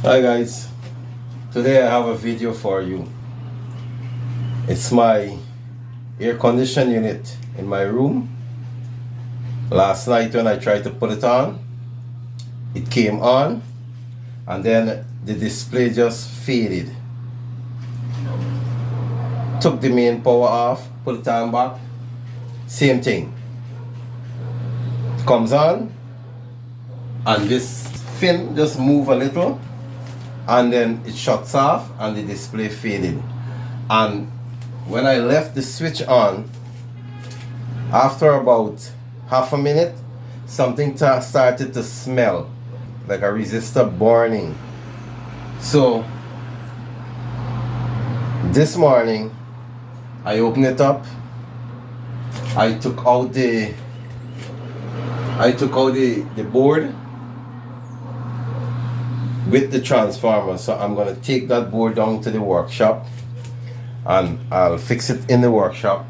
Hi guys, today I have a video for you. It's my air condition unit in my room. Last night when I tried to put it on, it came on and then the display just faded. Took the main power off, put it on back, same thing. Comes on and this fin just move a little and then it shuts off and the display faded. And when I left the switch on, after about half a minute, something started to smell like a resistor burning. So this morning I opened it up. I took out the board with the transformer. So I'm going to take that board down to the workshop and I'll fix it in the workshop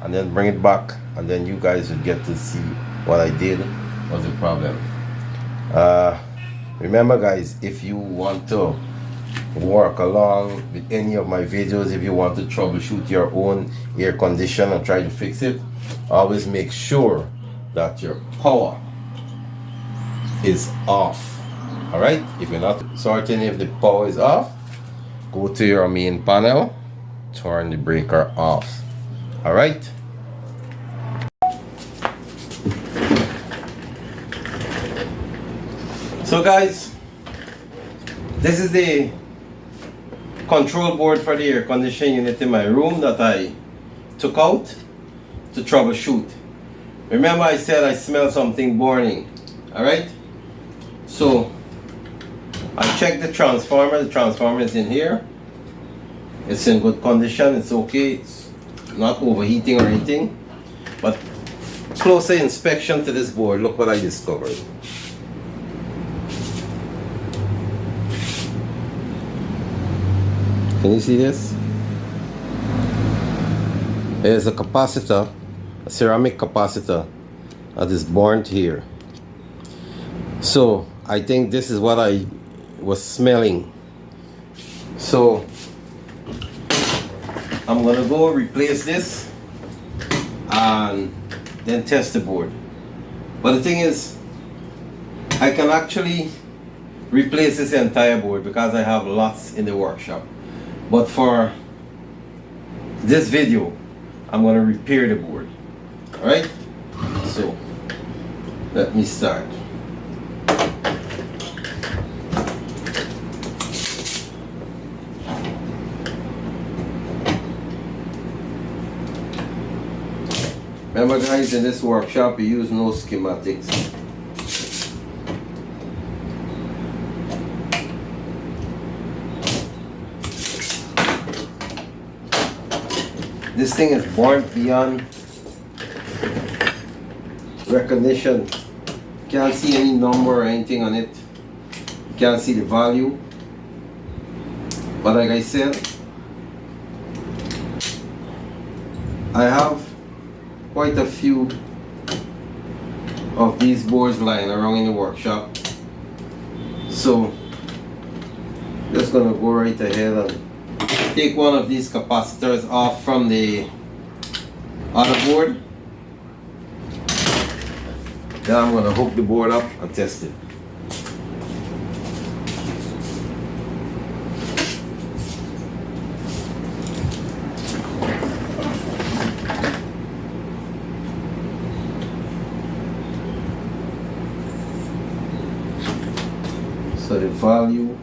and then bring it back, and then you guys will get to see what I did was the problem. Remember guys, if you want to work along with any of my videos, if you want to troubleshoot your own air conditioner and try to fix it, always make sure that your power is off. Alright, if you're not certain if the power is off, go to your main panel, turn the breaker off. Alright. So guys, this is the control board for the air conditioning unit in my room that I took out to troubleshoot. Remember I said I smelled something burning. Alright, so I checked the transformer. The transformer is in here. It's in good condition. It's okay. It's not overheating or anything. But closer inspection to this board, look what I discovered. Can you see this? There's a capacitor, a ceramic capacitor that is burnt here. So I think this is what I was smelling. So I'm gonna go replace this and then test the board. But the thing is, I can actually replace this entire board because I have lots in the workshop. But for this video, I'm gonna repair the board. Alright? So let me start. Remember guys, in this workshop we use no schematics. This thing is burnt beyond recognition. You can't see any number or anything on it. You can't see the value. But like I said, I have quite a few of these boards lying around in the workshop. So just gonna go right ahead and take one of these capacitors off from the other board. Then I'm gonna hook the board up and test it. So the value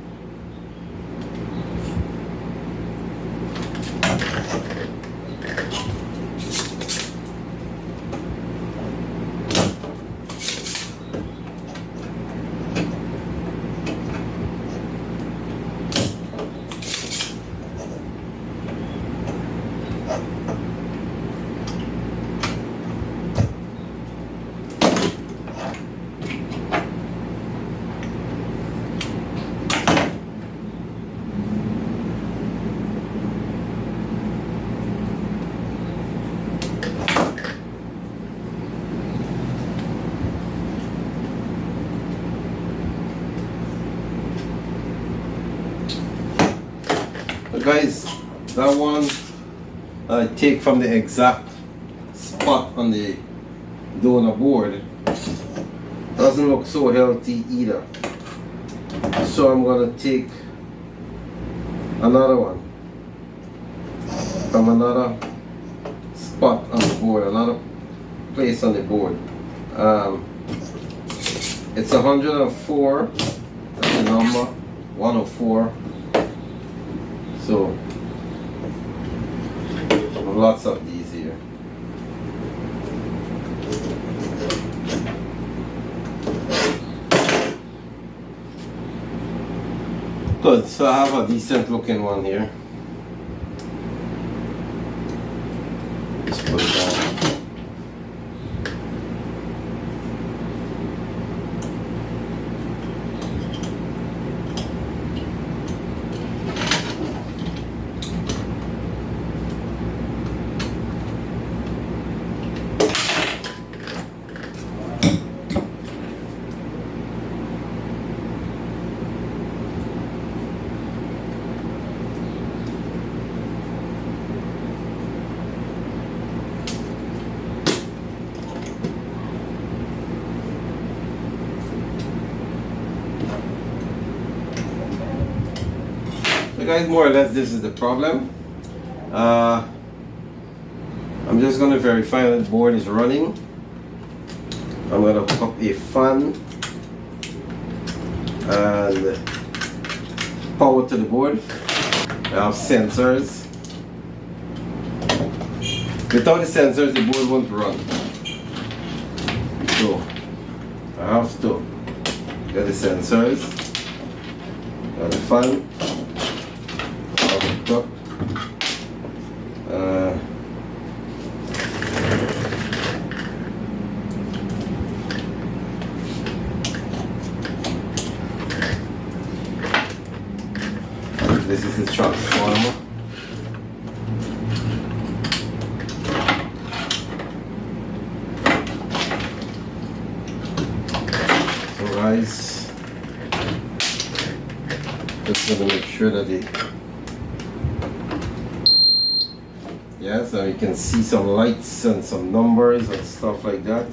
guys, that one I take from the exact spot on the donor board. Doesn't look so healthy either. So I'm gonna take another one from another spot on the board, another place on the board. It's 104, that's the number, 104. So lots of these here. Good, so I have a decent looking one here. Just put it down. So guys, more or less this is the problem. I'm just going to verify that the board is running. I'm going to hook up a fan and power to the board. I have sensors. Without the sensors the board won't run. So I have to get the sensors, got the fan. Up. This is the transformer. So guys, just gonna make sure that it. Yeah, so you can see some lights and some numbers and stuff like that.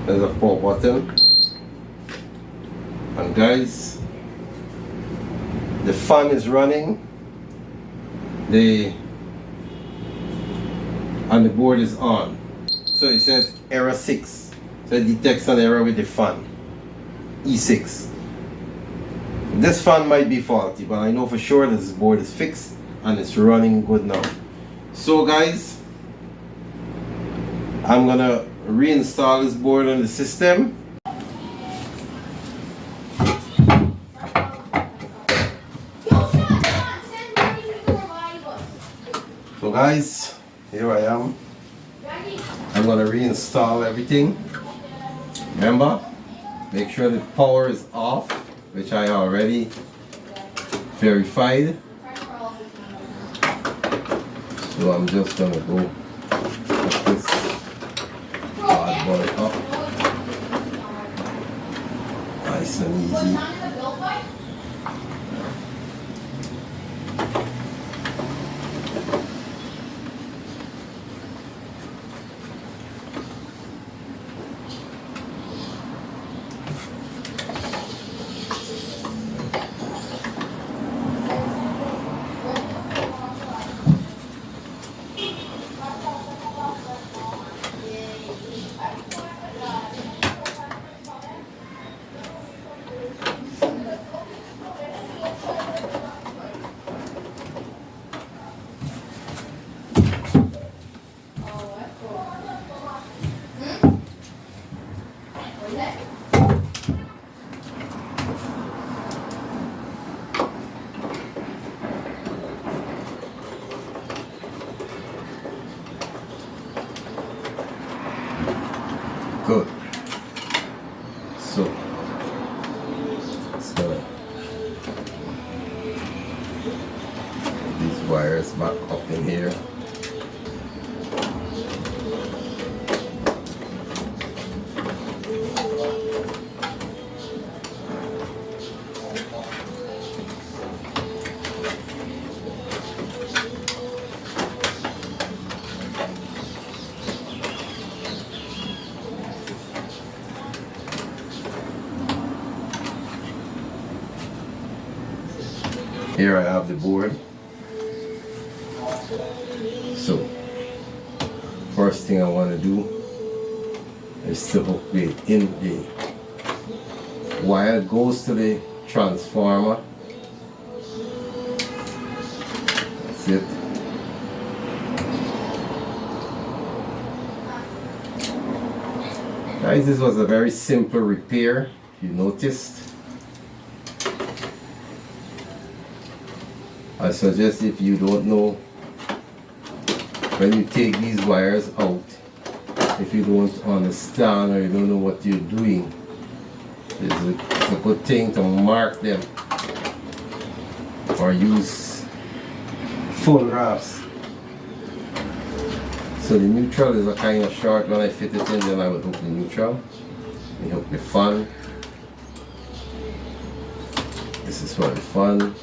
There's a power button. And guys, the fan is running. And the board is on. So it says error 6. So it detects an error with the fan. E6. This fan might be faulty, but I know for sure that this board is fixed and it's running good now. So guys, I'm gonna reinstall this board on the system. So guys, here I am. I'm gonna reinstall everything. Remember, make sure the power is off, which I already verified. So I'm just gonna go put this bad boy up. Nice and easy. Good. So, let's go. These wires back up in here. Here I have the board. So first thing I want to do is to hook the wire goes to the transformer. That's it. Guys, this was a very simple repair, if you noticed. I suggest, if you don't know, when you take these wires out, if you don't understand or you don't know what you're doing, it's a good thing to mark them or use photographs. So the neutral is a kind of short. When I fit it in, then I will hook the neutral. I hook the fan. This is for the fan.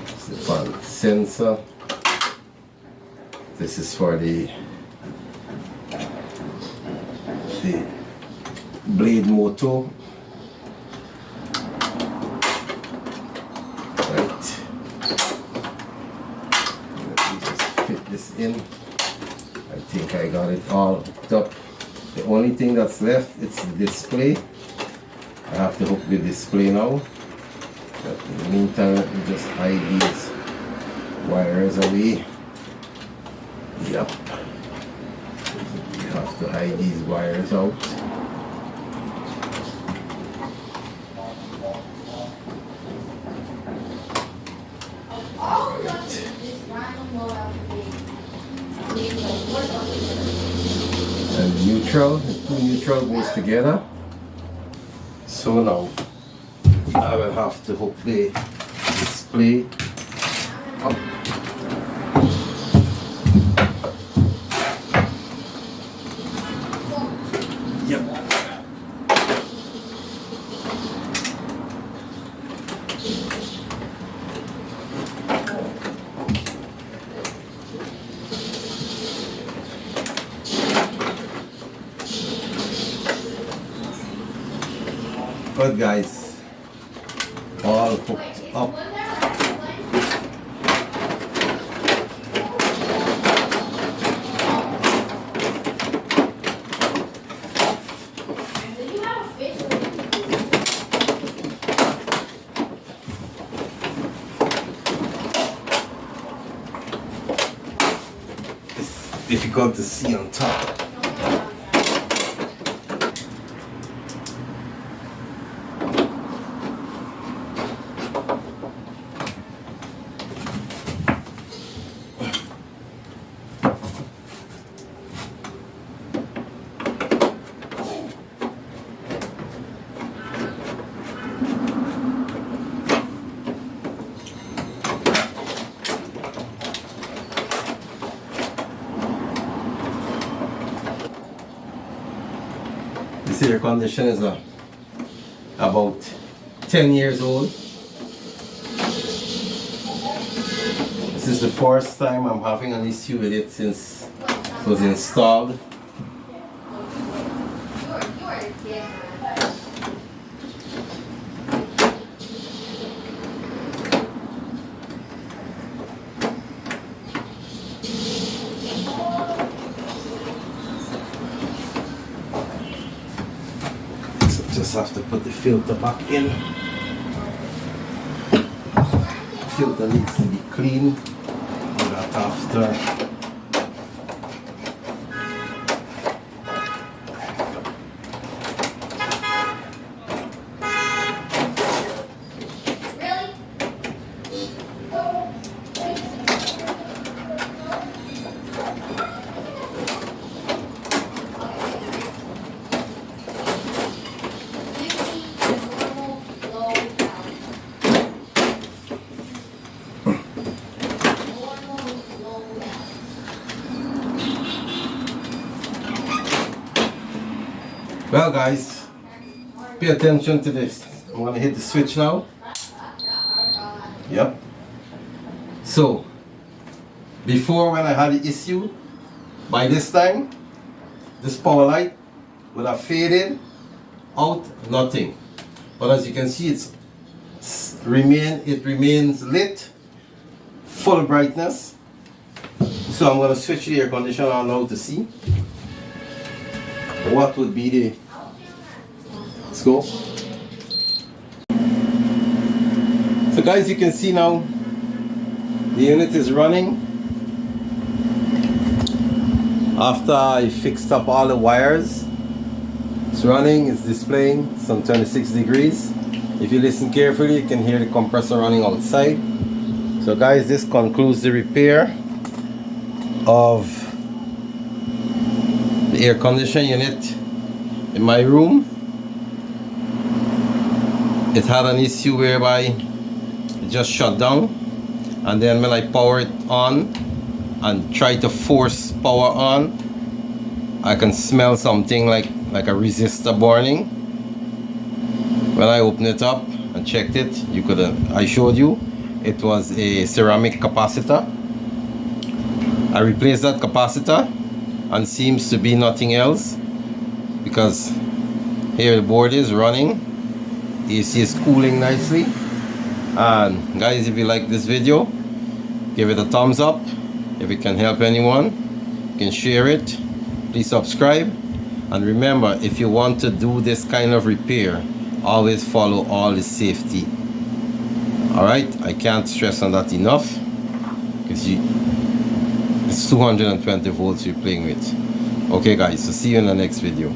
This is the fan sensor. This is for the blade motor. In. I think I got it all hooked up. The only thing that's left is the display. I have to hook the display now. But in the meantime, let me just hide these wires away. Yep. You have to hide these wires out. And neutral, the two neutral goes together. So now I will have to hook the display up. Yep. Good, guys, all hooked up. It's difficult to see on top. This air conditioner is about 10 years old. This is the first time I'm having an issue with it since it was installed. Just have to put the filter back in. The filter needs to be clean. Do that after. Well, guys, pay attention to this. I'm gonna hit the switch now. Yep. So, before, when I had the issue, by this time, this power light would have faded out, nothing. But as you can see, it remains lit, full brightness. So I'm going to switch the air conditioner on now to see what would be the. Let's go. So guys, you can see now the unit is running. After I fixed up all the wires, it's running, it's displaying some 26 degrees. If you listen carefully, you can hear the compressor running outside. So guys, this concludes the repair of the air conditioning unit in my room. It had an issue whereby it just shut down, and then when I power it on and try to force power on, I can smell something like a resistor burning. When I opened it up and checked it, I showed you it was a ceramic capacitor. I replaced that capacitor and seems to be nothing else, because here the board is running, AC is cooling nicely. And guys, if you like this video, give it a thumbs up. If it can help anyone, you can share it. Please subscribe, and remember, if you want to do this kind of repair, always follow all the safety. Alright, I can't stress on that enough, because it's 220 volts you're playing with. Okay guys, so see you in the next video.